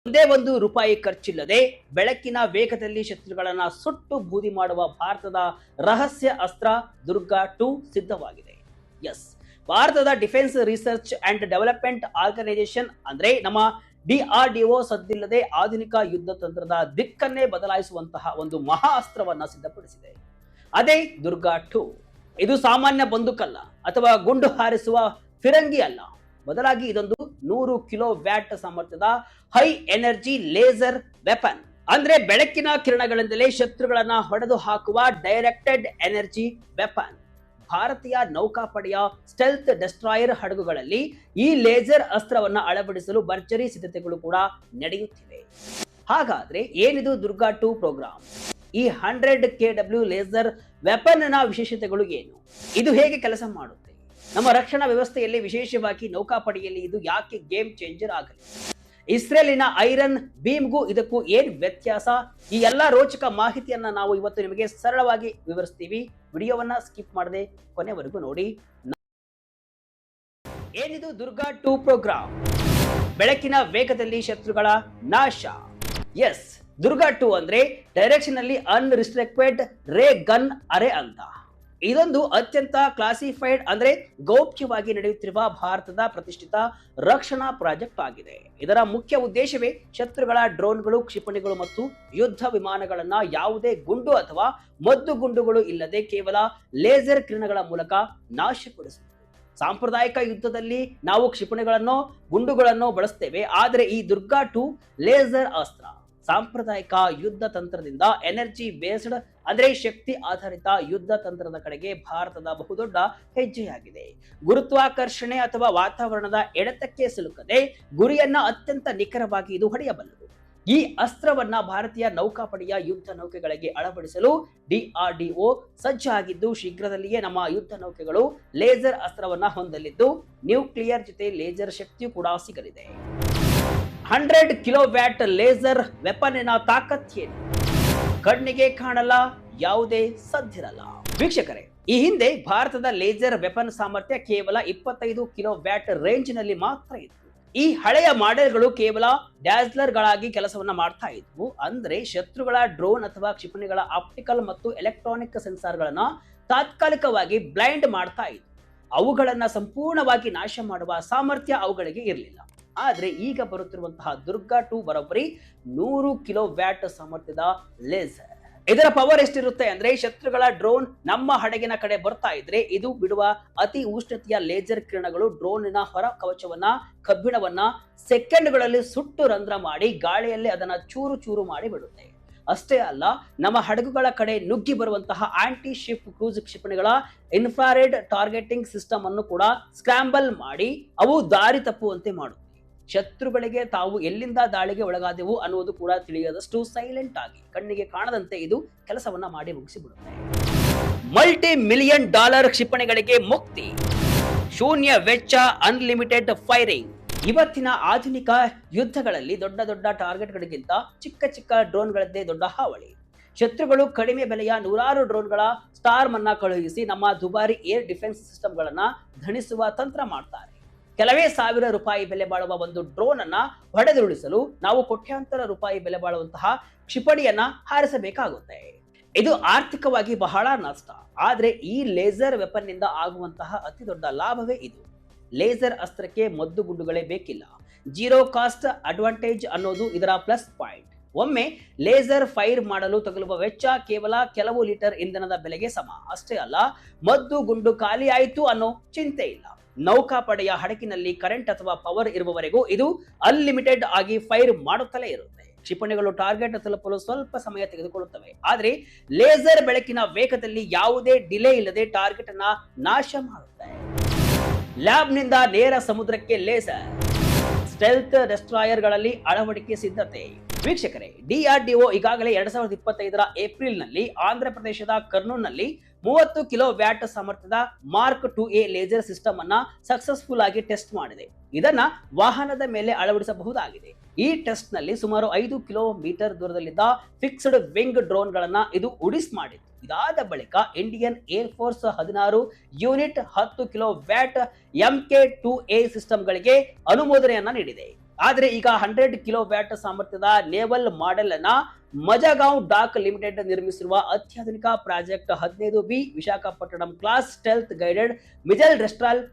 ಒಂದೇ ಒಂದು ರೂಪಾಯಿ ಖರ್ಚಿಲ್ಲದೆ ಬೆಳಕಿನ ವೇಗದಲ್ಲಿ ಶತ್ರುಗಳನ್ನ ಸುಟ್ಟು ಬೂದಿ ಮಾಡುವ ಭಾರತದ ರಹಸ್ಯ ಅಸ್ತ್ರ ದುರ್ಗಾ 2 ಸಿದ್ಧವಾಗಿದೆ. ಎಸ್, ಭಾರತದ defence research and development organisation ಅಂದ್ರೆ ನಮ್ಮ DRDO ಸದ್ದಿಲ್ಲದೆ ಆಧುನಿಕ ಯುದ್ಧ ತಂತ್ರದ ದಿಕ್ಕನ್ನೇ ಬದಲಾಯಿಸುವಂತಹ ಒಂದು ಮಹಾ ಅಸ್ತ್ರವನ್ನ ಸಿದ್ಧಪಡಿಸಿದೆ. ಅದೇ ದುರ್ಗಾ 2. ಇದು ಸಾಮಾನ್ಯ ಬಂದೂಕಲ್ಲ ಅಥವಾ ಗುಂಡು ಹಾರಿಸುವ ಫಿರಂಗಿ ಅಲ್ಲ, ಬದಲಾಗಿ ಇದೊಂದು 100 ಕಿಲೋ ವ್ಯಾಟ್ ಸಾಮರ್ಥ್ಯದ ಹೈ ಎನರ್ಜಿ ಲೇಸರ್ ವೆಪನ್. ಅಂದ್ರೆ ಬೆಳಕಿನ ಕಿರಣಗಳಿಂದಲೇ ಶತ್ರುಗಳನ್ನ ಹೊಡೆದು ಹಾಕುವ ಡೈರೆಕ್ಟೆಡ್ ಎನರ್ಜಿ ವೆಪನ್. ಭಾರತೀಯ ನೌಕಾಪಡೆಯ ಸ್ಟೆಲ್ತ್ ಡೆಸ್ಟ್ರಾಯರ್ ಹಡಗುಗಳಲ್ಲಿ ಈ ಲೇಸರ್ ಅಸ್ತ್ರವನ್ನ ಅಳವಡಿಸಲು ಭರ್ಜರಿ ಸಿದ್ಧತೆಗಳು ಕೂಡ ನಡೆಯುತ್ತಿವೆ. ಹಾಗಾದ್ರೆ ಏನಿದು ದುರ್ಗಾ 2 ಪ್ರೋಗ್ರಾಂ? ಈ 100 KW ಲೇಸರ್ ವೆಪನ್ ನ ವಿಶೇಷತೆಗಳು ಏನು? ಇದು ಹೇಗೆ ಕೆಲಸ ಮಾಡುತ್ತೆ? ನಮ್ಮ ರಕ್ಷಣಾ ವ್ಯವಸ್ಥೆಯಲ್ಲಿ ವಿಶೇಷವಾಗಿ ನೌಕಾಪಡೆಯಲ್ಲಿ ಇದು ಯಾಕೆ ಗೇಮ್ ಚೇಂಜರ್ ಆಗಲಿ? ಇಸ್ರೇಲಿನ ಐರನ್ ಬೀಮ್ಗೂ ಇದಕ್ಕೂ ಏನ್ ವ್ಯತ್ಯಾಸ? ಈ ಎಲ್ಲಾ ರೋಚಕ ಮಾಹಿತಿಯನ್ನ ನಾವು ಇವತ್ತು ನಿಮಗೆ ಸರಳವಾಗಿ ವಿವರಿಸ್ತೀವಿ. ವಿಡಿಯೋವನ್ನ ಸ್ಕಿಪ್ ಮಾಡದೆ ಕೊನೆವರೆಗೂ ನೋಡಿ. ಏನಿದು ದುರ್ಗಾ 2 ಪ್ರೋಗ್ರಾಂ? ಬೆಳಕಿನ ವೇಗದಲ್ಲಿ ಶತ್ರುಗಳ ನಾಶ. ಎಸ್, ದುರ್ಗಾ 2 ಅಂದ್ರೆ ಡೈರೆಕ್ಷನಲಿ ಅನ್ರಿಸ್ಟ್ರಿಕ್ಟೆಡ್ ರೇ ಗನ್ ಅರೆ ಅಂತ. ಇದೊಂದು ಅತ್ಯಂತ ಕ್ಲಾಸಿಫೈಡ್ ಅಂದ್ರೆ ಗೌಪ್ಯವಾಗಿ ನಡೆಯುತ್ತಿರುವ ಭಾರತದ ಪ್ರತಿಷ್ಠಿತ ರಕ್ಷಣಾ ಪ್ರಾಜೆಕ್ಟ್ ಆಗಿದೆ. ಇದರ ಮುಖ್ಯ ಉದ್ದೇಶವೇ ಶತ್ರುಗಳ ಡ್ರೋನ್ಗಳು, ಕ್ಷಿಪಣಿಗಳು ಮತ್ತು ಯುದ್ಧ ವಿಮಾನಗಳನ್ನ ಯಾವುದೇ ಗುಂಡು ಅಥವಾ ಮದ್ದು ಗುಂಡುಗಳು ಇಲ್ಲದೆ ಕೇವಲ ಲೇಸರ್ ಕಿರಣಗಳ ಮೂಲಕ ನಾಶಪಡಿಸುವುದು. ಸಾಂಪ್ರದಾಯಿಕ ಯುದ್ಧದಲ್ಲಿ ನಾವು ಕ್ಷಿಪಣಿಗಳನ್ನು, ಗುಂಡುಗಳನ್ನು ಬಳಸ್ತೇವೆ, ಆದರೆ ಈ ದುರ್ಗಾ 2 ಲೇಸರ್ ಅಸ್ತ್ರ ಸಾಂಪ್ರದಾಯಿಕ ಯುದ್ಧ ತಂತ್ರದಿಂದ ಎನರ್ಜಿ ಬೇಸ್ಡ್ ಅಂದ್ರೆ ಶಕ್ತಿ ಆಧಾರಿತ ಯುದ್ಧ ತಂತ್ರದ ಕಡೆಗೆ ಭಾರತದ ಬಹುದೊಡ್ಡ ಹೆಜ್ಜೆಯಾಗಿದೆ. ಗುರುತ್ವಾಕರ್ಷಣೆ ಅಥವಾ ವಾತಾವರಣದ ಎಳೆತಕ್ಕೆ ಸಿಲುಕದೆ ಗುರಿಯನ್ನ ಅತ್ಯಂತ ನಿಖರವಾಗಿ ಇದು ಹೊಡೆಯಬಲ್ಲದು. ಈ ಅಸ್ತ್ರವನ್ನ ಭಾರತೀಯ ನೌಕಾಪಡೆಯ ಯುದ್ಧ ನೌಕೆಗಳಿಗೆ ಅಳವಡಿಸಲು DRDO ಸಜ್ಜಾಗಿದ್ದು, ಶೀಘ್ರದಲ್ಲಿಯೇ ನಮ್ಮ ಯುದ್ಧ ನೌಕೆಗಳು ಲೇಸರ್ ಅಸ್ತ್ರವನ್ನ ಹೊಂದಲಿದ್ದು, ನ್ಯೂಕ್ಲಿಯರ್ ಜೊತೆ ಲೇಸರ್ ಶಕ್ತಿಯೂ ಕೂಡ ಸಿಗಲಿದೆ. 100 ಕಿಲೋ ವ್ಯಾಟ್ ಲೇಸರ್ ವೆಪನ್ನಿನ ತಾಕತ್ತೇನು? ಕಣ್ಣಿಗೆ ಕಾಣಲ್ಲ, ಯಾವುದೇ ಸದ್ದಿರಲ್ಲ. ವೀಕ್ಷಕರೇ, ಈ ಹಿಂದೆ ಭಾರತದ ಲೇಸರ್ ವೆಪನ್ ಸಾಮರ್ಥ್ಯ ಕೇವಲ 25 ಕಿಲೋ ವ್ಯಾಟ್ ರೇಂಜ್ ನಲ್ಲಿ ಮಾತ್ರ ಇತ್ತು. ಈ ಹಳೆಯ ಮಾಡೆಲ್ಗಳು ಕೇವಲ ಡ್ಯಾಸ್ಲರ್ ಗಳಾಗಿ ಕೆಲಸವನ್ನ ಮಾಡ್ತಾ ಇದ್ವು. ಅಂದ್ರೆ ಶತ್ರುಗಳ ಡ್ರೋನ್ ಅಥವಾ ಕ್ಷಿಪಣಿಗಳ ಆಪ್ಟಿಕಲ್ ಮತ್ತು ಎಲೆಕ್ಟ್ರಾನಿಕ್ ಸೆನ್ಸಾರ್ ಗಳನ್ನ ತಾತ್ಕಾಲಿಕವಾಗಿ ಬ್ಲೈಂಡ್ ಮಾಡ್ತಾ ಇದ್ವು. ಅವುಗಳನ್ನ ಸಂಪೂರ್ಣವಾಗಿ ನಾಶ ಮಾಡುವ ಸಾಮರ್ಥ್ಯ ಅವುಗಳಿಗೆ ಇರಲಿಲ್ಲ. ಆದ್ರೆ ಈಗ ಬರುತ್ತಿರುವಂತಹ ದುರ್ಗಾ 2 ಬರೋಬ್ಬರಿ 100 ಕಿಲೋ ವ್ಯಾಟ್ ಸಾಮರ್ಥ್ಯದ ಲೇಸರ್. ಇದರ ಪವರ್ ಎಷ್ಟಿರುತ್ತೆ ಅಂದ್ರೆ, ಶತ್ರುಗಳ ಡ್ರೋನ್ ನಮ್ಮ ಹಡಗಿನ ಕಡೆ ಬರ್ತಾ ಇದ್ರೆ ಇದು ಬಿಡುವ ಅತಿ ಉಷ್ಣತೆಯ ಲೇಸರ್ ಕಿರಣಗಳು ಡ್ರೋನಿನ ಹೊರ ಕವಚವನ್ನ, ಕಬ್ಬಿಣವನ್ನ ಸೆಕೆಂಡ್ಗಳಲ್ಲಿ ಸುಟ್ಟು ರಂಧ್ರ ಮಾಡಿ ಗಾಳಿಯಲ್ಲಿ ಅದನ್ನ ಚೂರು ಚೂರು ಮಾಡಿ ಬಿಡುತ್ತೆ. ಅಷ್ಟೇ ಅಲ್ಲ, ನಮ್ಮ ಹಡಗುಗಳ ಕಡೆ ನುಗ್ಗಿ ಬರುವಂತಹ ಆಂಟಿ ಶಿಪ್ ಕ್ರೂಸ್ ಕ್ಷಿಪಣಿಗಳ ಇನ್ಫ್ರಾರೆಡ್ ಟಾರ್ಗೆಟಿಂಗ್ ಸಿಸ್ಟಮ್ ಅನ್ನು ಕೂಡ ಸ್ಕ್ರಾಂಬಲ್ ಮಾಡಿ ಅವು ದಾರಿ ತಪ್ಪುವಂತೆ ಮಾಡುತ್ತೆ. ಶತ್ರುಗಳಿಗೆ ತಾವು ಎಲ್ಲಿಂದ ದಾಳಿಗೆ ಒಳಗಾದೆವು ಅನ್ನುವುದು ಕೂಡ ತಿಳಿಯದಷ್ಟು ಸೈಲೆಂಟ್ ಆಗಿ, ಕಣ್ಣಿಗೆ ಕಾಣದಂತೆ ಇದು ಕೆಲಸವನ್ನ ಮಾಡಿ ಮುಗಿಸಿಬಿಡುತ್ತೆ. ಮಲ್ಟಿ $1 ಮಿಲಿಯನ್ ಕ್ಷಿಪಣಿಗಳಿಗೆ ಮುಕ್ತಿ, ಶೂನ್ಯ ವೆಚ್ಚ, ಅನ್ಲಿಮಿಟೆಡ್ ಫೈರಿಂಗ್. ಇವತ್ತಿನ ಆಧುನಿಕ ಯುದ್ಧಗಳಲ್ಲಿ ದೊಡ್ಡ ದೊಡ್ಡ ಟಾರ್ಗೆಟ್ಗಳಿಗಿಂತ ಚಿಕ್ಕ ಚಿಕ್ಕ ಡ್ರೋನ್ಗಳದ್ದೇ ದೊಡ್ಡ ಹಾವಳಿ. ಶತ್ರುಗಳು ಕಡಿಮೆ ಬೆಲೆಯ ನೂರಾರು ಡ್ರೋನ್ಗಳ ಸ್ಟಾರ್ಮ್ ಅನ್ನ ಕಳುಹಿಸಿ ನಮ್ಮ ದುಬಾರಿ ಏರ್ ಡಿಫೆನ್ಸ್ ಸಿಸ್ಟಮ್ಗಳನ್ನ ಧಣಿಸುವ ತಂತ್ರ ಮಾಡ್ತಾರೆ. ಕೆಲವೇ ಸಾವಿರ ರೂಪಾಯಿ ಬೆಲೆ ಬಾಳುವ ಒಂದು ಡ್ರೋನ್ ಅನ್ನ ಹೊಡೆದುರುಳಿಸಲು ನಾವು ಕೋಟ್ಯಾಂತರ ರೂಪಾಯಿ ಬೆಲೆ ಬಾಳುವಂತಹ ಕ್ಷಿಪಣಿಯನ್ನ ಹಾರಿಸಬೇಕಾಗುತ್ತೆ. ಇದು ಆರ್ಥಿಕವಾಗಿ ಬಹಳ ನಷ್ಟ. ಆದ್ರೆ ಈ ಲೇಸರ್ ವೆಪನ್ ನಿಂದ ಆಗುವಂತಹ ಅತಿ ದೊಡ್ಡ ಲಾಭವೇ ಇದು. ಲೇಸರ್ ಅಸ್ತ್ರಕ್ಕೆ ಮದ್ದು ಗುಂಡುಗಳೇ ಬೇಕಿಲ್ಲ. ಜೀರೋ ಕಾಸ್ಟ್ ಅಡ್ವಾಂಟೇಜ್ ಅನ್ನೋದು ಇದರ ಪ್ಲಸ್ ಪಾಯಿಂಟ್. ಒಮ್ಮೆ ಲೇಸರ್ ಫೈರ್ ಮಾಡಲು ತಗುಲುವ ವೆಚ್ಚ ಕೇವಲ ಕೆಲವು ಲೀಟರ್ ಇಂಧನದ ಬೆಲೆಗೆ ಸಮ. ಅಷ್ಟೇ ಅಲ್ಲ, ಮದ್ದು ಗುಂಡು ಖಾಲಿ ಆಯ್ತು ಅನ್ನೋ ಚಿಂತೆ ಇಲ್ಲ. ನೌಕಾಪಡೆಯ ಹಡಗಿನಲ್ಲಿ ಕರೆಂಟ್ ಅಥವಾ ಪವರ್ ಇರುವವರೆಗೂ ಇದು ಅನ್ಲಿಮಿಟೆಡ್ ಆಗಿ ಫೈರ್ ಮಾಡುತ್ತಲೇ ಇರುತ್ತೆ. ಕ್ಷಿಪಣಿಗಳು ಟಾರ್ಗೆಟ್ ತಲುಪಲು ಸ್ವಲ್ಪ ಸಮಯ ತೆಗೆದುಕೊಳ್ಳುತ್ತವೆ, ಆದರೆ ಲೇಸರ್ ಬೆಳಕಿನ ವೇಗದಲ್ಲಿ ಯಾವುದೇ ಡಿಲೇ ಇಲ್ಲದೆ ಟಾರ್ಗೆಟ್ ಅನ್ನ ನಾಶ ಮಾಡುತ್ತೆ. ಲ್ಯಾಬ್ ನಿಂದ ನೇರ ಸಮುದ್ರಕ್ಕೆ ಲೇಸರ್, ಸ್ಟೆಲ್ತ್ ಡೆಸ್ಟ್ರಾಯರ್ ಗಳಲ್ಲಿ ಅಳವಡಿಕೆ ಸಿದ್ಧತೆ. ವೀಕ್ಷಕರೇ, DRDO ಈಗಾಗಲೇ 2025ರ ಏಪ್ರಿಲ್ ನಲ್ಲಿ ಆಂಧ್ರ ಪ್ರದೇಶದ ಕರ್ನೂಲ್ನಲ್ಲಿ 30 ಕಿಲೋ ವ್ಯಾಟ್ ಸಾಮರ್ಥ್ಯದ ಮಾರ್ಕ್ 2A ಲೇಸರ್ ಸಿಸ್ಟಮ್ ಅನ್ನ ಸಕ್ಸಸ್ಫುಲ್ ಆಗಿ ಟೆಸ್ಟ್ ಮಾಡಿದೆ. ಇದನ್ನ ವಾಹನದ ಮೇಲೆ ಅಳವಡಿಸಬಹುದಾಗಿದೆ. ಈ ಟೆಸ್ಟ್ ನಲ್ಲಿ ಸುಮಾರು 5 ಕಿಲೋಮೀಟರ್ ದೂರದಲ್ಲಿದ್ದ ಫಿಕ್ಸ್ಡ್ ವಿಂಗ್ ಡ್ರೋನ್ ಗಳನ್ನ ಇದು ಉಡಿಸ್ ಮಾಡಿತ್ತು. ಇದಾದ ಬಳಿಕ Indian air force 16 unit 10 kilowatt MK2A system ಗಳಿಗೆ ಅನುಮೋದನೆಯನ್ನ ನೀಡಿದೆ. ಆದ್ರೆ ಈಗ 100 ಕಿಲೋ ವ್ಯಾಟ್ ಸಾಮರ್ಥ್ಯದ ನೇವಲ್ ಮಾಡೆಲ್ ಅನ್ನ ಮಜಗಾಂವ್ ಡಾಕ್ ಲಿಮಿಟೆಡ್ ನಿರ್ಮಿಸಿರುವ ಅತ್ಯಾಧುನಿಕ project 15B Visakhapatnam class stealth guided missile ರೆಸ್ಟ್ರಾಲ್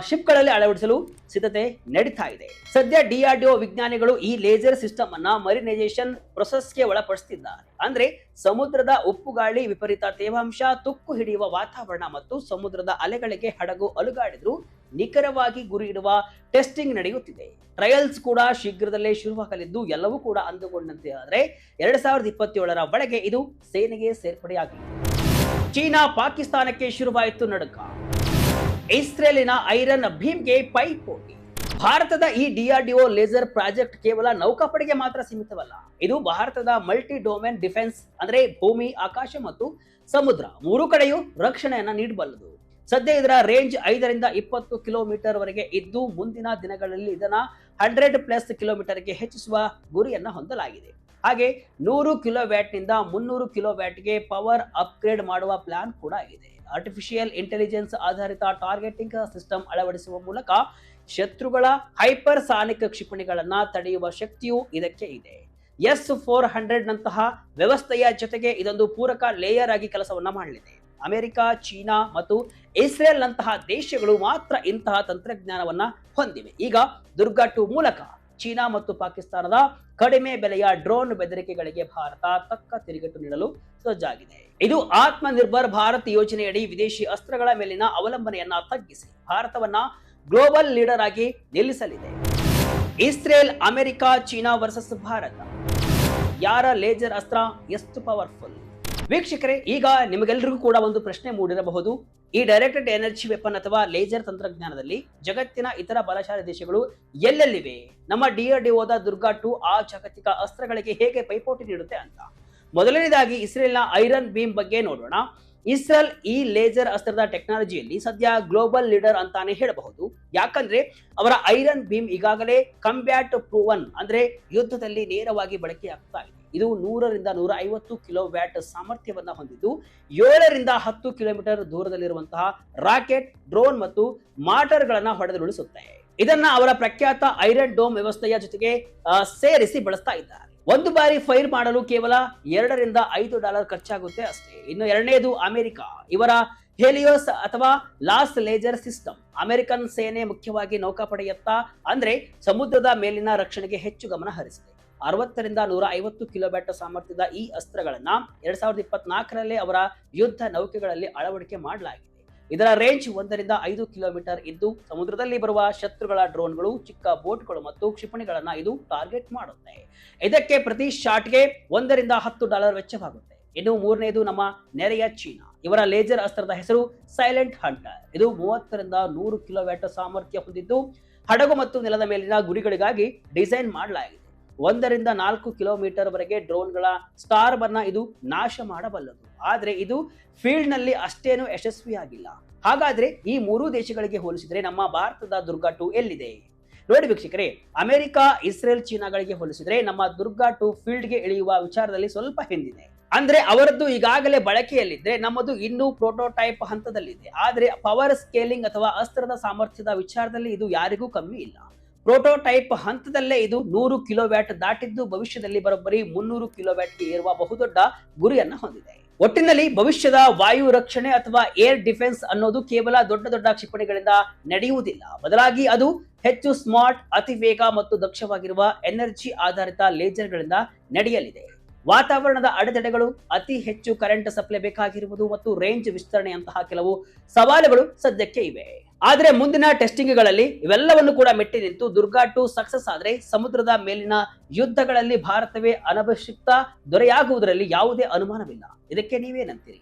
ಶಿಪ್ಗಳಲ್ಲಿ ಅಳವಡಿಸಲು ಸಿದ್ಧತೆ ನಡೀತಾ ಇದೆ. ಸದ್ಯ ಡಿಆರ್ಡಿಒ ವಿಜ್ಞಾನಿಗಳು ಈ ಲೇಸರ್ ಸಿಸ್ಟಮ್ ಅನ್ನ ಮರಿನೈಸೇಷನ್ ಪ್ರೊಸೆಸ್ಗೆ ಒಳಪಡಿಸುತ್ತಿದ್ದಾರೆ. ಅಂದ್ರೆ ಸಮುದ್ರದ ಉಪ್ಪುಗಾಳಿ, ವಿಪರೀತ ತೇವಾಂಶ, ತುಕ್ಕು ಹಿಡಿಯುವ ವಾತಾವರಣ ಮತ್ತು ಸಮುದ್ರದ ಅಲೆಗಳಿಗೆ ಹಡಗು ಅಲುಗಾಡಿದ್ರು ನಿಖರವಾಗಿ ಗುರಿ ಇಡುವ ಟೆಸ್ಟಿಂಗ್ ನಡೆಯುತ್ತಿದೆ. ಟ್ರಯಲ್ಸ್ ಕೂಡ ಶೀಘ್ರದಲ್ಲೇ ಶುರುವಾಗಲಿದ್ದು ಎಲ್ಲವೂ ಕೂಡ ಅಂದುಕೊಂಡಂತೆ ಆದರೆ 2027ರ ಒಳಗೆ ಇದು ಸೇನೆಗೆ ಸೇರ್ಪಡೆಯಾಗಲಿದೆ. ಚೀನಾ ಪಾಕಿಸ್ತಾನಕ್ಕೆ ಶುರುವಾಯಿತು ನಡುಕ. ಇಸ್ರೇಲಿನ ಐರನ್ ಭೀಮ್ಗೆ ಪೈಪೋಟಿ. ಭಾರತದ ಈ ಡಿಆರ್ಡಿಒ ಲೇಸರ್ ಪ್ರಾಜೆಕ್ಟ್ ಕೇವಲ ನೌಕಾಪಡೆಗೆ ಮಾತ್ರ ಸೀಮಿತವಲ್ಲ. ಇದು ಭಾರತದ ಮಲ್ಟಿ ಡೊಮೇನ್ ಡಿಫೆನ್ಸ್ ಅಂದ್ರೆ ಭೂಮಿ, ಆಕಾಶ ಮತ್ತು ಸಮುದ್ರ ಮೂರು ಕಡೆಯೂ ರಕ್ಷಣೆಯನ್ನ ನೀಡಬಲ್ಲದು. ಸದ್ಯ ಇದರ ರೇಂಜ್ 5ರಿಂದ 20 ಕಿಲೋಮೀಟರ್ ವರೆಗೆ ಇದ್ದು ಮುಂದಿನ ದಿನಗಳಲ್ಲಿ ಇದನ್ನ 100+ ಕಿಲೋಮೀಟರ್ಗೆ ಹೆಚ್ಚಿಸುವ ಗುರಿಯನ್ನ ಹೊಂದಲಾಗಿದೆ. ಹಾಗೆ 100 ಕಿಲೋ ವ್ಯಾಟ್ ನಿಂದ 300 ಕಿಲೋ ವ್ಯಾಟ್ಗೆ ಪವರ್ ಅಪ್ಗ್ರೇಡ್ ಮಾಡುವ ಪ್ಲಾನ್ ಕೂಡ ಇದೆ. ಆರ್ಟಿಫಿಷಿಯಲ್ ಇಂಟೆಲಿಜೆನ್ಸ್ ಆಧಾರಿತ ಟಾರ್ಗೆಟಿಂಗ್ ಸಿಸ್ಟಮ್ ಅಳವಡಿಸುವ ಮೂಲಕ ಶತ್ರುಗಳ ಹೈಪರ್ಸಾನಿಕ್ ಕ್ಷಿಪಣಿಗಳನ್ನ ತಡೆಯುವ ಶಕ್ತಿಯೂ ಇದಕ್ಕೆ ಇದೆ. S-400 ನಂತಹ ವ್ಯವಸ್ಥೆಯ ಜೊತೆಗೆ ಇದೊಂದು ಪೂರಕ ಲೇಯರ್ ಆಗಿ ಕೆಲಸವನ್ನ ಮಾಡಲಿದೆ. ಅಮೆರಿಕ, ಚೀನಾ ಮತ್ತು ಇಸ್ರೇಲ್ ನಂತಹ ದೇಶಗಳು ಮಾತ್ರ ಇಂತಹ ತಂತ್ರಜ್ಞಾನವನ್ನ ಹೊಂದಿವೆ. ಈಗ ದುರ್ಗಾ 2 ಮೂಲಕ ಚೀನಾ ಮತ್ತು ಪಾಕಿಸ್ತಾನದ ಕಡಿಮೆ ಬೆಲೆಯ ಡ್ರೋನ್ ಬೆದರಿಕೆಗಳಿಗೆ ಭಾರತ ತಕ್ಕ ತಿರುಗೇಟು ನೀಡಲು ಸಜ್ಜಾಗಿದೆ. ಇದು ಆತ್ಮ ನಿರ್ಭರ್ ಭಾರತ್ ಯೋಜನೆಯಡಿ ವಿದೇಶಿ ಅಸ್ತ್ರಗಳ ಮೇಲಿನ ಅವಲಂಬನೆಯನ್ನ ತಗ್ಗಿಸಿ ಭಾರತವನ್ನ ಗ್ಲೋಬಲ್ ಲೀಡರ್ ಆಗಿ ನಿಲ್ಲಿಸಲಿದೆ. Israel, America, China versus Bharat. ಯಾರ ಲೇಸರ್ ಅಸ್ತ್ರ ಎಷ್ಟು ಪವರ್ಫುಲ್? ವೀಕ್ಷಕರೇ, ಈಗ ನಿಮಗೆಲ್ಲರಿಗೂ ಕೂಡ ಒಂದು ಪ್ರಶ್ನೆ ಮೂಡಿರಬಹುದು. ಈ ಡೈರೆಕ್ಟೆಡ್ ಎನರ್ಜಿ ವೆಪನ್ ಅಥವಾ ಲೇಸರ್ ತಂತ್ರಜ್ಞಾನದಲ್ಲಿ ಜಗತ್ತಿನ ಇತರ ಬಲಶಾಲಿ ದೇಶಗಳು ಎಲ್ಲೆಲ್ಲಿವೆ? ನಮ್ಮ ಡಿಆರ್ಡಿಒದ ದುರ್ಗಾ 2 ಆ ಜಾಗತಿಕ ಅಸ್ತ್ರಗಳಿಗೆ ಹೇಗೆ ಪೈಪೋಟಿ ನೀಡುತ್ತೆ ಅಂತ. ಮೊದಲನೇದಾಗಿ ಇಸ್ರೇಲ್ನ ಐರನ್ ಬೀಮ್ ಬಗ್ಗೆ ನೋಡೋಣ. ಇಸ್ರೇಲ್ ಈ ಲೇಸರ್ ಅಸ್ತ್ರದ ಟೆಕ್ನಾಲಜಿಯಲ್ಲಿ ಸದ್ಯ ಗ್ಲೋಬಲ್ ಲೀಡರ್ ಅಂತಾನೆ ಹೇಳಬಹುದು. ಯಾಕಂದ್ರೆ ಅವರ ಐರನ್ ಬೀಮ್ ಈಗಾಗಲೇ ಕಂಬ್ಯಾಟ್ ಪ್ರೂವನ್ ಅಂದ್ರೆ ಯುದ್ಧದಲ್ಲಿ ನೇರವಾಗಿ ಬಳಕೆಯಾಗ್ತಾ ಇದೆ. ಇದು 100ರಿಂದ 150 ಕಿಲೋ ವ್ಯಾಟ್ ಸಾಮರ್ಥ್ಯವನ್ನ ಹೊಂದಿದ್ದು 7ರಿಂದ 10 ಕಿಲೋಮೀಟರ್ ದೂರದಲ್ಲಿರುವಂತಹ ರಾಕೆಟ್, ಡ್ರೋನ್ ಮತ್ತು ಮಾರ್ಟರ್ಗಳನ್ನ ಹೊಡೆದುರುಳಿಸುತ್ತೆ. ಇದನ್ನ ಅವರ ಪ್ರಖ್ಯಾತ ಐರನ್ ಡೋಮ್ ವ್ಯವಸ್ಥೆಯ ಜೊತೆಗೆ ಸೇರಿಸಿ ಬಳಸ್ತಾ ಇದ್ದಾರೆ. ಒಂದು ಬಾರಿ ಫೈರ್ ಮಾಡಲು ಕೇವಲ $2ರಿಂದ $5 ಖರ್ಚಾಗುತ್ತೆ ಅಷ್ಟೇ. ಇನ್ನು ಎರಡನೇದು ಅಮೆರಿಕ. ಇವರ ಹೆಲಿಯೋಸ್ ಅಥವಾ ಲಾಸ್ ಲೇಸರ್ ಸಿಸ್ಟಮ್. ಅಮೆರಿಕನ್ ಸೇನೆ ಮುಖ್ಯವಾಗಿ ನೌಕಾಪಡೆಯತ್ತ ಅಂದ್ರೆ ಸಮುದ್ರದ ಮೇಲಿನ ರಕ್ಷಣೆಗೆ ಹೆಚ್ಚು ಗಮನ ಹರಿಸಿದೆ. 60ರಿಂದ 150 ಕಿಲೋವ್ಯಾಟ್ ಸಾಮರ್ಥ್ಯದ ಈ ಅಸ್ತ್ರಗಳನ್ನ 2024ರಲ್ಲೇ ಅವರ ಯುದ್ಧ ನೌಕೆಗಳಲ್ಲಿ ಅಳವಡಿಕೆ ಮಾಡಲಾಗಿದೆ. ಇದರ ರೇಂಜ್ 1ರಿಂದ 5 ಕಿಲೋಮೀಟರ್ ಇದ್ದು ಸಮುದ್ರದಲ್ಲಿ ಬರುವ ಶತ್ರುಗಳ ಡ್ರೋನ್ಗಳು, ಚಿಕ್ಕ ಬೋಟ್ಗಳು ಮತ್ತು ಕ್ಷಿಪಣಿಗಳನ್ನ ಇದು ಟಾರ್ಗೆಟ್ ಮಾಡುತ್ತೆ. ಇದಕ್ಕೆ ಪ್ರತಿ ಶಾಟ್ಗೆ $1ರಿಂದ $10 ವೆಚ್ಚವಾಗುತ್ತೆ. ಇನ್ನು ಮೂರನೇದು ನಮ್ಮ ನೆರೆಯ ಚೀನಾ. ಇವರ ಲೇಸರ್ ಅಸ್ತ್ರದ ಹೆಸರು ಸೈಲೆಂಟ್ ಹಂಟರ್. ಇದು 30ರಿಂದ 100 ಕಿಲೋವ್ಯಾಟ್ ಸಾಮರ್ಥ್ಯ ಹೊಂದಿದ್ದು ಹಡಗು ಮತ್ತು ನೆಲದ ಮೇಲಿನ ಗುರಿಗಳಿಗಾಗಿ ಡಿಸೈನ್ ಮಾಡಲಾಗಿದೆ. 1ರಿಂದ 4 ಕಿಲೋಮೀಟರ್ ವರೆಗೆ ಡ್ರೋನ್ಗಳ ಸ್ಟಾರ್ಮ್ ಅನ್ನ ಇದು ನಾಶ ಮಾಡಬಲ್ಲದು. ಆದ್ರೆ ಇದು ಫೀಲ್ಡ್ ನಲ್ಲಿ ಅಷ್ಟೇನು ಯಶಸ್ವಿಯಾಗಿಲ್ಲ. ಹಾಗಾದ್ರೆ ಈ ಮೂರು ದೇಶಗಳಿಗೆ ಹೋಲಿಸಿದ್ರೆ ನಮ್ಮ ಭಾರತದ ದುರ್ಗಾ 2 ಎಲ್ಲಿದೆ? ನೋಡಿ ವೀಕ್ಷಕರೇ, ಅಮೆರಿಕ, ಇಸ್ರೇಲ್, ಚೀನಾಗಳಿಗೆ ಹೋಲಿಸಿದ್ರೆ ನಮ್ಮ ದುರ್ಗಾ 2 ಫೀಲ್ಡ್ ಗೆ ಇಳಿಯುವ ವಿಚಾರದಲ್ಲಿ ಸ್ವಲ್ಪ ಹಿಂದಿದೆ. ಅಂದ್ರೆ ಅವರದ್ದು ಈಗಾಗಲೇ ಬಳಕೆಯಲ್ಲಿದ್ರೆ ನಮ್ಮದು ಇನ್ನೂ ಪ್ರೋಟೋಟೈಪ್ ಹಂತದಲ್ಲಿದೆ. ಆದ್ರೆ ಪವರ್ ಸ್ಕೇಲಿಂಗ್ ಅಥವಾ ಅಸ್ತ್ರದ ಸಾಮರ್ಥ್ಯದ ವಿಚಾರದಲ್ಲಿ ಇದು ಯಾರಿಗೂ ಕಮ್ಮಿ ಇಲ್ಲ. ಪ್ರೋಟೋಟೈಪ್ ಹಂತದಲ್ಲೇ ಇದು 100 ಕಿಲೋ ವ್ಯಾಟ್ ದಾಟಿದ್ದು ಭವಿಷ್ಯದಲ್ಲಿ ಬರೋಬ್ಬರಿ 300 ಕಿಲೋ ವ್ಯಾಟ್ಗೆ ಏರುವ ಬಹುದೊಡ್ಡ ಗುರಿಯನ್ನ ಹೊಂದಿದೆ. ಒಟ್ಟಿನಲ್ಲಿ ಭವಿಷ್ಯದ ವಾಯು ರಕ್ಷಣೆ ಅಥವಾ ಏರ್ ಡಿಫೆನ್ಸ್ ಅನ್ನೋದು ಕೇವಲ ದೊಡ್ಡ ದೊಡ್ಡ ಕ್ಷಿಪಣಿಗಳಿಂದ ನಡೆಯುವುದಿಲ್ಲ. ಬದಲಾಗಿ ಅದು ಹೆಚ್ಚು ಸ್ಮಾರ್ಟ್, ಅತಿ ವೇಗ ಮತ್ತು ದಕ್ಷವಾಗಿರುವ ಎನರ್ಜಿ ಆಧಾರಿತ ಲೇಸರ್ಗಳಿಂದ ನಡೆಯಲಿದೆ. ವಾತಾವರಣದ ಅಡೆತಡೆಗಳು, ಅತಿ ಹೆಚ್ಚು ಕರೆಂಟ್ ಸಪ್ಲೈ ಬೇಕಾಗಿರುವುದು ಮತ್ತು ರೇಂಜ್ ವಿಸ್ತರಣೆಯಂತಹ ಕೆಲವು ಸವಾಲುಗಳು ಸದ್ಯಕ್ಕೆ ಇವೆ. ಆದ್ರೆ ಮುಂದಿನ ಟೆಸ್ಟಿಂಗ್ಗಳಲ್ಲಿ ಇವೆಲ್ಲವನ್ನು ಕೂಡ ಮೆಟ್ಟಿ ನಿಂತು ದುರ್ಗಾ 2 ಸಕ್ಸಸ್ ಆದ್ರೆ ಸಮುದ್ರದ ಮೇಲಿನ ಯುದ್ಧಗಳಲ್ಲಿ ಭಾರತವೇ ಅನಭಿಷಿಕ್ತ ದೊರೆಯಾಗುವುದರಲ್ಲಿ ಯಾವುದೇ ಅನುಮಾನವಿಲ್ಲ. ಇದಕ್ಕೆ ನೀವೇನಂತೀರಿ?